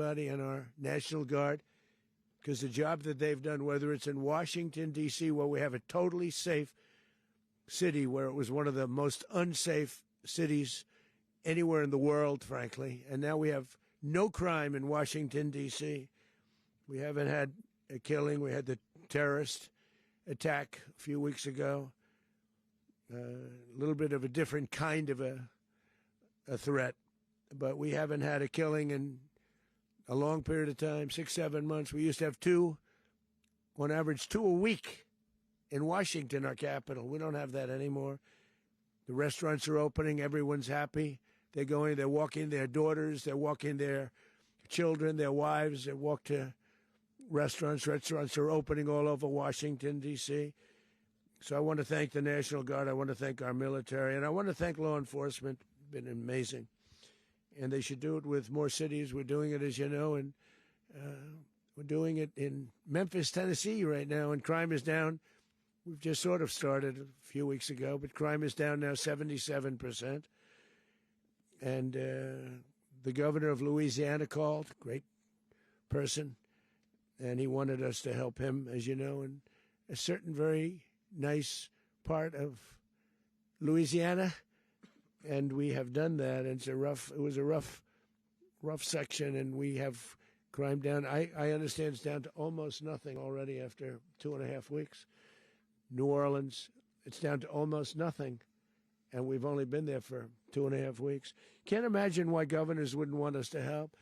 and our National Guard, because the job that they've done, whether it's in Washington, D.C., where we have a totally safe city, where it was one of the most unsafe cities anywhere in the world, frankly, and now we have no crime in Washington, D.C. We haven't had a killing. We had the terrorist attack a few weeks ago, a little bit of a different kind of a threat, but we haven't had a killing in a long period of time, 6, 7 months. We used to have two, on average, 2 a week in Washington, our capital. We don't have that anymore. The restaurants are opening. Everyone's happy. They're going, they're walking their daughters, they're walking their children, their wives. They walk to restaurants. Restaurants are opening all over Washington, D.C. So I want to thank the National Guard. I want to thank our military. And I want to thank law enforcement. It's been amazing. And they should do it with more cities. We're doing it, as you know, and we're doing it in Memphis, Tennessee right now, and crime is down. We've just sort of started a few weeks ago, but crime is down now 77%. And the governor of Louisiana called, great person, and he wanted us to help him, as you know, in a certain very nice part of Louisiana. And we have done that. And it was a rough section, and we have crime down. I understand it's down to almost nothing already after 2.5 weeks. New Orleans, it's down to almost nothing. And we've only been there for 2.5 weeks. Can't imagine why governors wouldn't want us to help.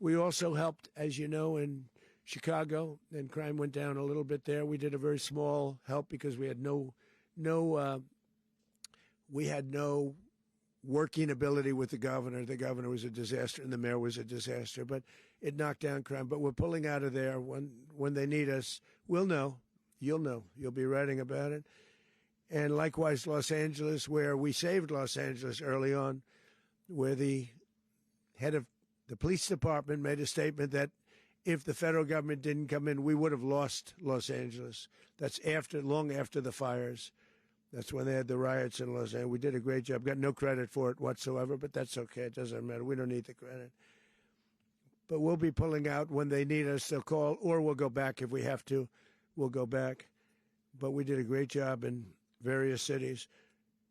We also helped, as you know, in Chicago, and crime went down a little bit there. We did a very small help because we had no working ability with the governor. The governor was a disaster, and the mayor was a disaster. But it knocked down crime. But we're pulling out of there. When they need us, we'll know. You'll know. You'll be writing about it. And likewise, Los Angeles, where we saved Los Angeles early on, where the head of the police department made a statement that if the federal government didn't come in, we would have lost Los Angeles. That's long after the fires. That's when they had the riots in Los Angeles. We did a great job. Got no credit for it whatsoever, but that's okay. It doesn't matter. We don't need the credit. But we'll be pulling out when they need us. They'll call, or we'll go back if we have to. We'll go back. But we did a great job in various cities.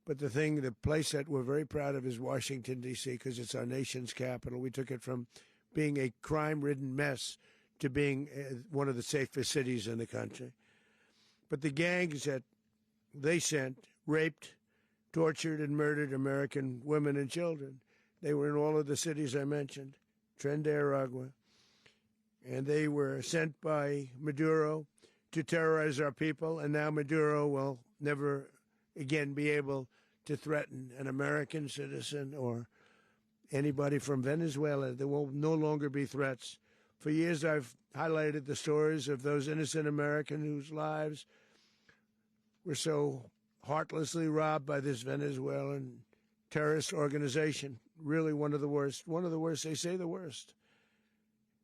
But the place that we're very proud of is Washington, D.C., because it's our nation's capital. We took it from being a crime-ridden mess to being one of the safest cities in the country. But the gangs that they sent raped, tortured, and murdered American women and children. They were in all of the cities I mentioned, Tren de Aragua. And they were sent by Maduro to terrorize our people, and now Maduro will never again be able to threaten an American citizen or anybody from Venezuela. There will no longer be threats. For years, I've highlighted the stories of those innocent Americans whose lives were so heartlessly robbed by this Venezuelan terrorist organization. Really one of the worst. One of the worst. They say the worst.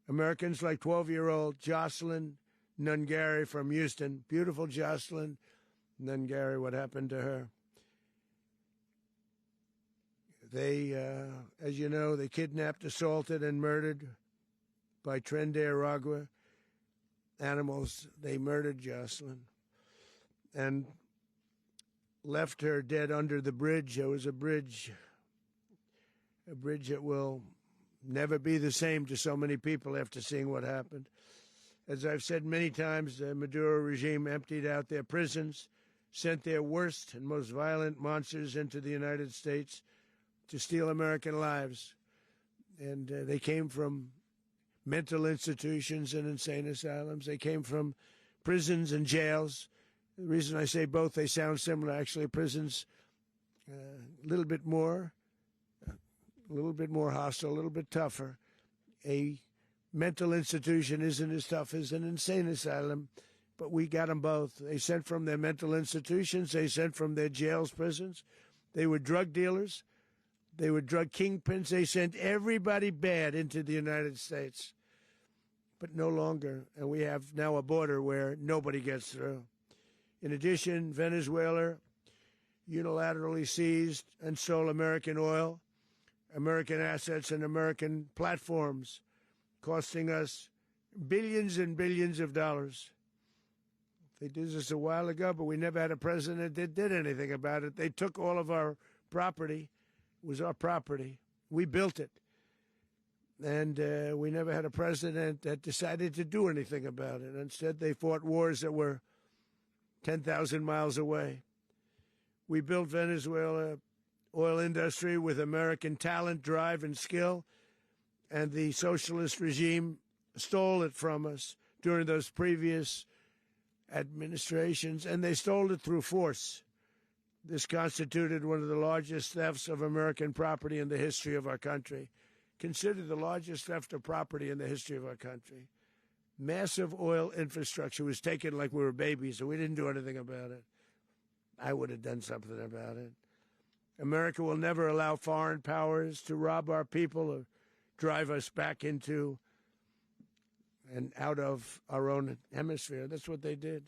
Americans like 12-year-old Jocelyn Nungari from Houston. Beautiful Jocelyn Nungari. What happened to her? They, as you know, they kidnapped, assaulted, and murdered by Tren de Aragua animals. They murdered Jocelyn and left her dead under the bridge. There was a bridge that will never be the same to so many people after seeing what happened. As I've said many times, the Maduro regime emptied out their prisons, sent their worst and most violent monsters into the United States to steal American lives. And they came from mental institutions and insane asylums. They came from prisons and jails. The reason I say both, they sound similar. Actually, prisons a little bit more hostile, a little bit tougher. A mental institution isn't as tough as an insane asylum, but we got them both. They sent from their mental institutions. They sent from their jails, prisons. They were drug dealers. They were drug kingpins. They sent everybody bad into the United States, but no longer. And we have now a border where nobody gets through. In addition, Venezuela unilaterally seized and stole American oil, American assets, and American platforms costing us billions and billions of dollars. They did this a while ago, but we never had a president that did anything about it. They took all of our property. It was our property. We built it. And we never had a president that decided to do anything about it. Instead, they fought wars that were 10,000 miles away. We built Venezuela oil industry with American talent, drive, and skill, and the socialist regime stole it from us during those previous administrations, and they stole it through force. This constituted one of the largest thefts of American property in the history of our country. Considered the largest theft of property in the history of our country. Massive oil infrastructure was taken like we were babies, and we didn't do anything about it. I would have done something about it. America will never allow foreign powers to rob our people or drive us back into and out of our own hemisphere. That's what they did.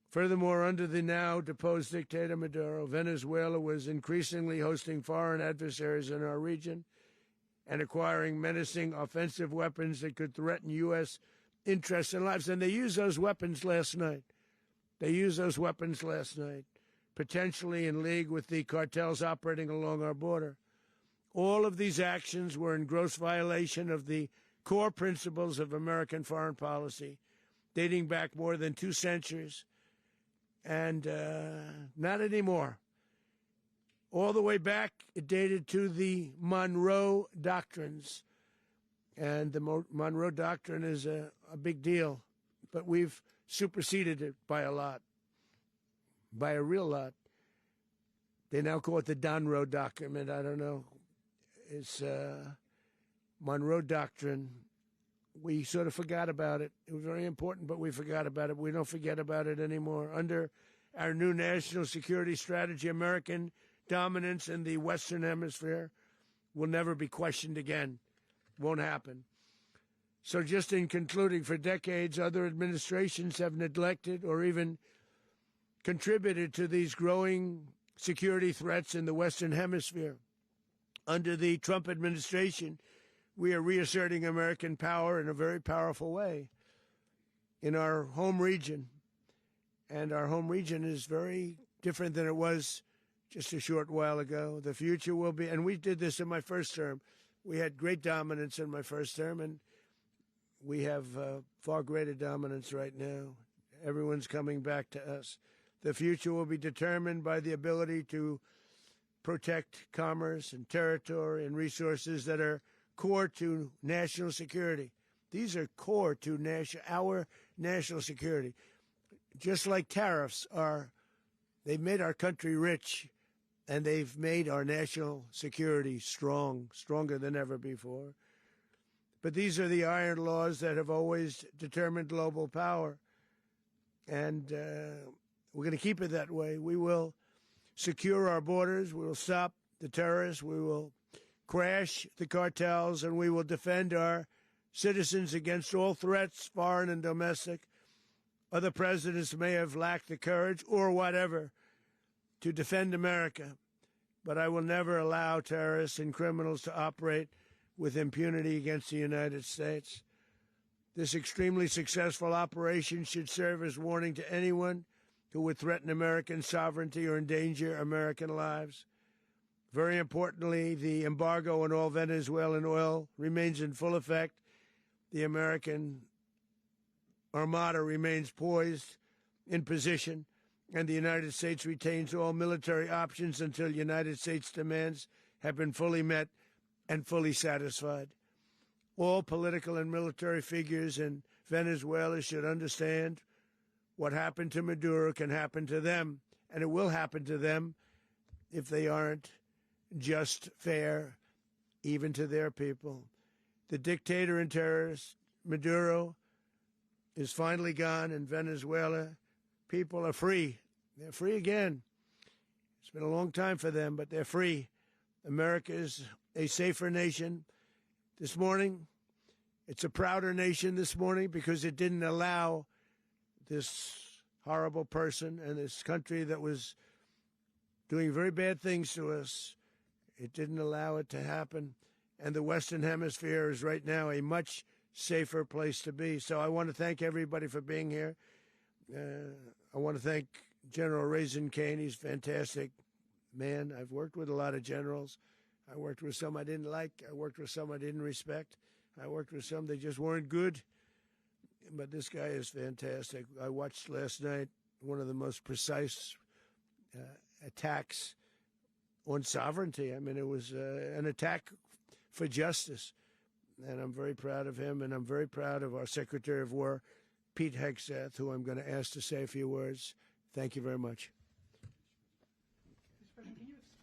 Furthermore, under the now deposed dictator Maduro, Venezuela was increasingly hosting foreign adversaries in our region and acquiring menacing offensive weapons that could threaten U.S. interests and lives. And they used those weapons last night. Potentially in league with the cartels operating along our border. All of these actions were in gross violation of the core principles of American foreign policy, dating back more than 2 centuries, and not anymore. All the way back, it dated to the Monroe Doctrines, and the Monroe Doctrine is a big deal, but we've superseded it by a lot, by a real lot. They now call it the Monroe Document. I don't know. It's Monroe Doctrine. We sort of forgot about it. It was very important, but we forgot about it. We don't forget about it anymore. Under our new national security strategy, American dominance in the Western Hemisphere will never be questioned again. Won't happen. So just in concluding, for decades, other administrations have neglected or even contributed to these growing security threats in the Western Hemisphere. Under the Trump administration, we are reasserting American power in a very powerful way in our home region. And our home region is very different than it was just a short while ago. The future will be, and we did this in my first term. We had great dominance in my first term, and we have far greater dominance right now. Everyone's coming back to us. The future will be determined by the ability to protect commerce and territory and resources that are core to national security. These are core to our national security. Just like tariffs they've made our country rich, and they've made our national security stronger than ever before. But these are the iron laws that have always determined global power. And we're going to keep it that way. We will secure our borders. We will stop the terrorists. We will crash the cartels, and we will defend our citizens against all threats, foreign and domestic. Other presidents may have lacked the courage or whatever to defend America, but I will never allow terrorists and criminals to operate with impunity against the United States. This extremely successful operation should serve as warning to anyone who would threaten American sovereignty or endanger American lives. Very importantly, the embargo on all Venezuelan oil remains in full effect. The American Armada remains poised in position, and the United States retains all military options until United States demands have been fully met and fully satisfied. All political and military figures in Venezuela should understand what happened to Maduro can happen to them, and it will happen to them if they aren't just, fair, even to their people. The dictator and terrorist, Maduro, is finally gone, and Venezuela people are free. They're free again. It's been a long time for them, but they're free. America is a safer nation. This morning, it's a prouder nation this morning because it didn't allow this horrible person and this country that was doing very bad things to us. It didn't allow it to happen. and the Western Hemisphere is right now a much safer place to be. So I want to thank everybody for being here. I want to thank General Raisin Kane. He's a fantastic man. I've worked with a lot of generals. I worked with some I didn't like. I worked with some I didn't respect. I worked with some that just weren't good. But this guy is fantastic. I watched last night one of the most precise attacks on sovereignty. I mean, it was an attack for justice. And I'm very proud of him, and I'm very proud of our Secretary of War, Pete Hegseth, who I'm going to ask to say a few words. Thank you very much.